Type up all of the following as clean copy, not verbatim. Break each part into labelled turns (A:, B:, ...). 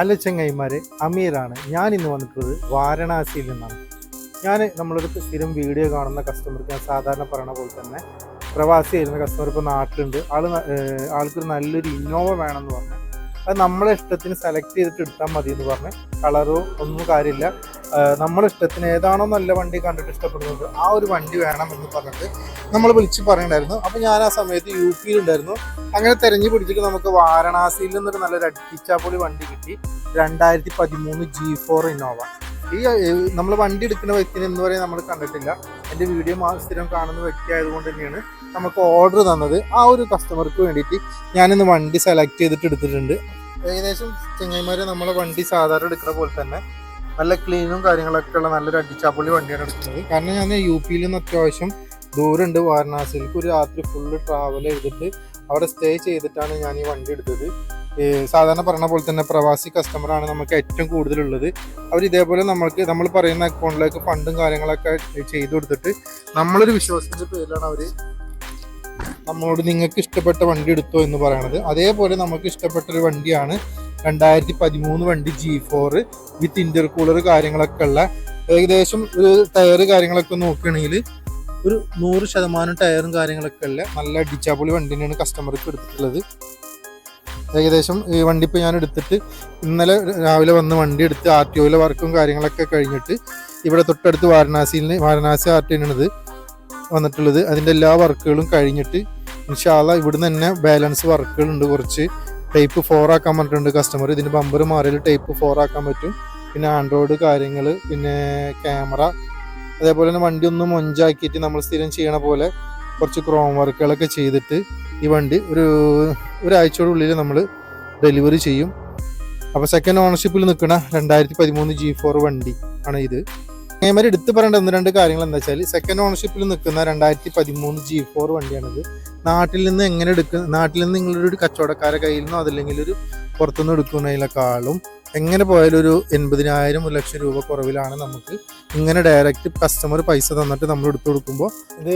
A: Hello ചങ്ങായിമാരെ, അമീറാണ്. ഞാൻ ഇന്ന് വന്നിട്ടുള്ളത് വാരണാസിയിൽ നിന്നാണ്. നമ്മളൊരു സ്ഥിരം വീഡിയോ കാണുന്ന കസ്റ്റമർക്ക് ഞാൻ സാധാരണ പറയണ പോലെ തന്നെ പ്രവാസിയായിരുന്ന കസ്റ്റമർ ഇപ്പോൾ നാട്ടിലുണ്ട്. ആൾക്കൊരു നല്ലൊരു ഇന്നോവ വേണമെന്ന് പറഞ്ഞു. അത് നമ്മളെ ഇഷ്ടത്തിന് സെലക്ട് ചെയ്തിട്ട് എടുത്താൽ മതി എന്ന് പറഞ്ഞ് കളറോ ഒന്നും കാര്യമില്ല, നമ്മളെ ഇഷ്ടത്തിന് ഏതാണോ നല്ല വണ്ടി കണ്ടിട്ട് ഇഷ്ടപ്പെടുന്നത് ആ ഒരു വണ്ടി വേണം എന്ന് പറഞ്ഞിട്ട് നമ്മൾ വിളിച്ച് പറയണ്ടായിരുന്നു. അപ്പോൾ ഞാൻ ആ സമയത്ത് UP ഉണ്ടായിരുന്നു. അങ്ങനെ തിരഞ്ഞു പിടിച്ചിട്ട് നമുക്ക് വാരണാസിയിൽ നിന്നൊരു നല്ലൊരു അടിച്ചാപ്പൊളി വണ്ടി കിട്ടി. 2013 G4 ഇന്നോവ. നമ്മൾ വണ്ടി എടുക്കുന്ന വ്യക്തിനെ എന്ന് പറയാൻ നമ്മൾ കണ്ടിട്ടില്ല. എൻ്റെ വീഡിയോ സ്ഥിരം കാണുന്ന വ്യക്തി ആയതുകൊണ്ട് തന്നെയാണ് നമുക്ക് ഓർഡർ തന്നത്. ആ ഒരു കസ്റ്റമർക്ക് വേണ്ടിയിട്ട് ഞാനിന്ന് വണ്ടി സെലക്ട് ചെയ്തിട്ട് എടുത്തിട്ടുണ്ട്. ഏകദേശം ചെങ്ങൈമാരെ നമ്മളെ വണ്ടി സാധാരണ എടുക്കുന്ന പോലെ തന്നെ നല്ല ക്ലീനും കാര്യങ്ങളൊക്കെ ഉള്ള നല്ലൊരു അടിച്ചാപ്പൊളി വണ്ടിയാണ് എടുക്കുന്നത്. കാരണം ഞാൻ UP നിന്ന് അത്യാവശ്യം ദൂരമുണ്ട് വാരണാസിയിലേക്ക്. ഒരു രാത്രി ഫുള്ള് ട്രാവൽ ചെയ്തിട്ട് അവിടെ സ്റ്റേ ചെയ്തിട്ടാണ് ഞാൻ ഈ വണ്ടി എടുത്തത്. സാധാരണ പറഞ്ഞ പോലെ തന്നെ പ്രവാസി കസ്റ്റമറാണ് നമുക്ക് ഏറ്റവും കൂടുതലുള്ളത്. അവർ ഇതേപോലെ നമ്മൾ പറയുന്ന അക്കൗണ്ടിലേക്ക് ഫണ്ടും കാര്യങ്ങളൊക്കെ ചെയ്തു കൊടുത്തിട്ട് നമ്മളൊരു വിശ്വാസത്തിൻ്റെ പേരിലാണ് അവർ നമ്മളോട് നിങ്ങൾക്ക് ഇഷ്ടപ്പെട്ട വണ്ടി എടുത്തോ എന്ന് പറയണത്. അതേപോലെ നമുക്ക് ഇഷ്ടപ്പെട്ടൊരു വണ്ടിയാണ് 2013 വണ്ടി G4 വിത്ത് ഇന്റർകൂളർ കാര്യങ്ങളൊക്കെ ഉള്ള. ഏകദേശം ഒരു ടയർ കാര്യങ്ങളൊക്കെ നോക്കുകയാണെങ്കിൽ ഒരു 100% ടയറും കാര്യങ്ങളൊക്കെ ഉള്ള നല്ല അടിച്ചാപ്പൊളി വണ്ടി തന്നെയാണ് കസ്റ്റമർക്ക് എടുത്തിട്ടുള്ളത്. ഏകദേശം ഈ വണ്ടി ഇപ്പോൾ ഞാൻ എടുത്തിട്ട് ഇന്നലെ രാവിലെ വന്ന് വണ്ടി എടുത്ത് RTOയിലെ വർക്കും കാര്യങ്ങളൊക്കെ കഴിഞ്ഞിട്ട് ഇവിടെ തൊട്ടടുത്ത് വാരണാസി RTOയിലാണിത് വന്നിട്ടുള്ളത്. അതിൻ്റെ എല്ലാ വർക്കുകളും കഴിഞ്ഞിട്ട് ഇൻഷാ അല്ലാഹ് ഇവിടുന്ന് തന്നെ ബാലൻസ് വർക്കുകളുണ്ട്. കുറച്ച് ടൈപ്പ് 4 ആക്കാൻ പറഞ്ഞിട്ടുണ്ട് കസ്റ്റമർ. ഇതിന് ബമ്പർ മാറിയിൽ ടൈപ്പ് 4 ആക്കാൻ പറ്റും. പിന്നെ ആൻഡ്രോയിഡ് കാര്യങ്ങൾ, പിന്നെ ക്യാമറ, അതേപോലെ തന്നെ വണ്ടി ഒന്ന് മൊഞ്ചാക്കിയിട്ട് നമ്മൾ സ്ഥിരം ചെയ്യണ പോലെ കുറച്ച് ക്രോം വർക്കുകളൊക്കെ ചെയ്തിട്ട് ഈ വണ്ടി ഒരാഴ്ചയോടുള്ളിൽ നമ്മൾ ഡെലിവറി ചെയ്യും. അപ്പോൾ സെക്കൻഡ് ഓണർഷിപ്പിൽ നിൽക്കുന്ന 2013 G4 വണ്ടി ആണ് ഇത്. അതേമാതിരി എടുത്ത് പറയേണ്ട 1-2 കാര്യങ്ങൾ എന്താ വെച്ചാൽ, സെക്കൻഡ് ഓണർഷിപ്പിൽ നിൽക്കുന്ന 2013 G4 വണ്ടിയാണിത്. നാട്ടിൽ നിന്ന് നിങ്ങളൊരു കച്ചവടക്കാരെ കയ്യിൽ നിന്നോ അതല്ലെങ്കിൽ ഒരു പുറത്തുനിന്ന് എടുക്കുന്നതിനേക്കാളും എങ്ങനെ പോയാലും ഒരു 80,000 1 ലക്ഷം രൂപ കുറവിലാണ് നമുക്ക് ഇങ്ങനെ ഡയറക്റ്റ് കസ്റ്റമർ പൈസ തന്നിട്ട് നമ്മൾ എടുത്തു കൊടുക്കുമ്പോൾ. ഇത്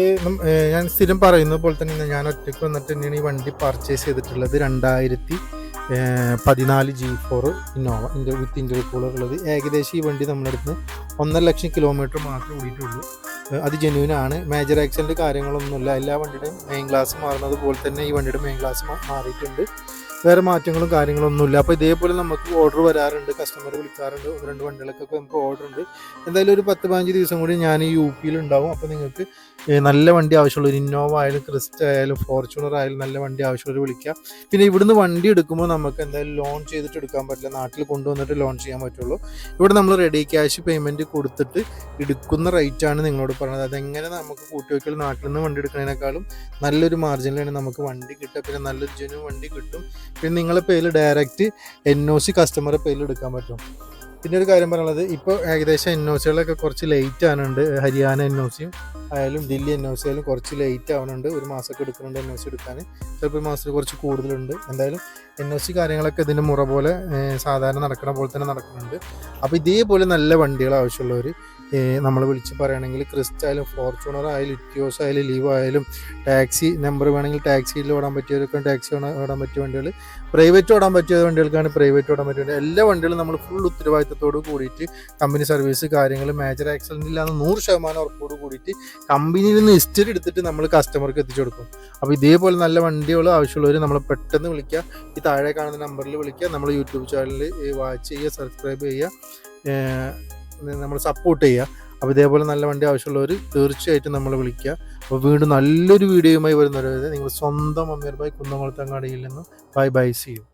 A: ഞാൻ സ്ഥിരം പറയുന്നത് പോലെ തന്നെ ഞാൻ ഒറ്റയ്ക്ക് വന്നിട്ട് തന്നെയാണ് ഈ വണ്ടി പർച്ചേസ് ചെയ്തിട്ടുള്ളത്. 2014 G4 ഇന്നോവ വിത്ത് ഇന്റർകൂളർ ഉള്ളത്. ഏകദേശം ഈ വണ്ടി നമ്മളെടുത്ത് 1.5 ലക്ഷം കിലോമീറ്റർ മാത്രമേ ഓടിയിട്ടുള്ളൂ. അത് ജെന്യൂനാണ്. മേജർ ആക്സിഡൻറ്റ് കാര്യങ്ങളൊന്നുമില്ല. എല്ലാ വണ്ടിയുടെയും മെയിൻ ഗ്ലാസ് മാറുന്നത് പോലെ തന്നെ ഈ വണ്ടിയുടെ മെയിൻ ഗ്ലാസ് മാറിയിട്ടുണ്ട്. വേറെ മാറ്റങ്ങളും കാര്യങ്ങളൊന്നുമില്ല. അപ്പോൾ ഇതേപോലെ നമുക്ക് ഓർഡർ വരാറുണ്ട്, കസ്റ്റമർ വിളിക്കാറുണ്ട്. 1-2 വണ്ടികളൊക്കെ നമുക്ക് ഓർഡർ ഉണ്ട്. എന്തായാലും ഒരു 10-15 ദിവസം കൂടി ഞാൻ ഈ UP ഉണ്ടാവും. അപ്പോൾ നിങ്ങൾക്ക് നല്ല വണ്ടി ആവശ്യമുള്ള ഒരു ഇന്നോവ ആയാലും ക്രിസ്റ്റ ആയാലും ഫോർച്യൂണർ ആയാലും നല്ല വണ്ടി ആവശ്യമുള്ളവർ വിളിക്കാം. പിന്നെ ഇവിടുന്ന് വണ്ടി എടുക്കുമ്പോൾ നമുക്ക് എന്തായാലും ലോൺ ചെയ്തിട്ട് എടുക്കാൻ പറ്റില്ല. നാട്ടിൽ കൊണ്ടുവന്നിട്ട് ലോൺ ചെയ്യാൻ പറ്റുള്ളൂ. ഇവിടെ നമ്മൾ റെഡി ക്യാഷ് പേയ്മെൻറ്റ് കൊടുത്തിട്ട് എടുക്കുന്ന റേറ്റാണ് നിങ്ങളോട് പറഞ്ഞത്. അതെങ്ങനെ നമുക്ക് കൂട്ടിവയ്ക്കൽ നാട്ടിൽ നിന്ന് വണ്ടി എടുക്കുന്നതിനേക്കാളും നല്ലൊരു മാർജിനിലാണ് നമുക്ക് വണ്ടി കിട്ടുക. പിന്നെ നല്ലൊരു ജെന്യൂൻ വണ്ടി കിട്ടും. പിന്നെ നിങ്ങളുടെ പേരിൽ ഡയറക്റ്റ് NOC കസ്റ്റമറുടെ പേരിൽ എടുക്കാൻ പറ്റും. പിന്നെ ഒരു കാര്യം പറയുന്നത്, ഇപ്പോൾ ഏകദേശം NOCകളൊക്കെ കുറച്ച് ലേറ്റ് ആവുന്നുണ്ട്. ഹരിയാന NOC ആയാലും ദില്ലി NOC ആയാലും കുറച്ച് ലേറ്റ് ആവുന്നുണ്ട്. ഒരു മാസമൊക്കെ എടുക്കുന്നുണ്ട് NOC എടുക്കാൻ. ചിലപ്പോൾ ഒരു മാസത്തിൽ കുറച്ച് കൂടുതലുണ്ട്. എന്തായാലും NOC കാര്യങ്ങളൊക്കെ ഇതിൻ്റെ മുറ പോലെ സാധാരണ നടക്കുന്ന പോലെ തന്നെ നടക്കുന്നുണ്ട്. അപ്പോൾ ഇതേപോലെ നല്ല വണ്ടികൾ ആവശ്യമുള്ളവർ നമ്മൾ വിളിച്ച് പറയുകയാണെങ്കിൽ ക്രിസ്റ്റ ആയാലും ഫോർച്യൂണർ ആയാലും ഇറ്റിയോസ് ആയാലും ലീവോ ആയാലും ടാക്സി നമ്പർ വേണമെങ്കിൽ ടാക്സിയിൽ ഓടാൻ പറ്റിയവർക്ക് ടാക്സി ഓടാൻ പറ്റിയ വണ്ടികൾ, പ്രൈവറ്റ് ഓടാൻ പറ്റിയ വണ്ടികൾക്കാണ് പ്രൈവറ്റ് ഓടാൻ പറ്റിയ വണ്ടി. എല്ലാ വണ്ടികളും നമ്മൾ ഫുൾ ഉത്തരവാദിത്തത്തോട് കൂടിയിട്ട് കമ്പനി സർവീസ് കാര്യങ്ങൾ മേജർ ആക്സിഡൻ്റ് ഇല്ലാതെ 100% ഉറപ്പോട് കൂടിയിട്ട് കമ്പനിയിൽ നിന്ന് ഹിസ്റ്ററി എടുത്തിട്ട് നമ്മൾ കസ്റ്റമർക്ക് എത്തിച്ചു കൊടുക്കും. അപ്പോൾ ഇതേപോലെ നല്ല വണ്ടികൾ ആവശ്യമുള്ളവർ നമ്മൾ പെട്ടെന്ന് വിളിക്കുക. ഈ താഴെ കാണുന്ന നമ്പറിൽ വിളിക്കുക. നമ്മൾ യൂട്യൂബ് ചാനലിൽ വാച്ച് ചെയ്യുക, സബ്സ്ക്രൈബ് ചെയ്യുക, നമ്മൾ സപ്പോർട്ട് ചെയ്യുക. അപ്പോൾ ഇതേപോലെ നല്ല വണ്ടി ആവശ്യമുള്ളവർ തീർച്ചയായിട്ടും നമ്മൾ വിളിക്കുക. അപ്പോൾ വീണ്ടും നല്ലൊരു വീഡിയോയുമായി വരുന്നവരെ നിങ്ങൾ സ്വന്തം അമീർ ഭായ് കുന്നംകുളത്തങ്ങാടിയിൽ നിന്നും ബൈ സീ യു.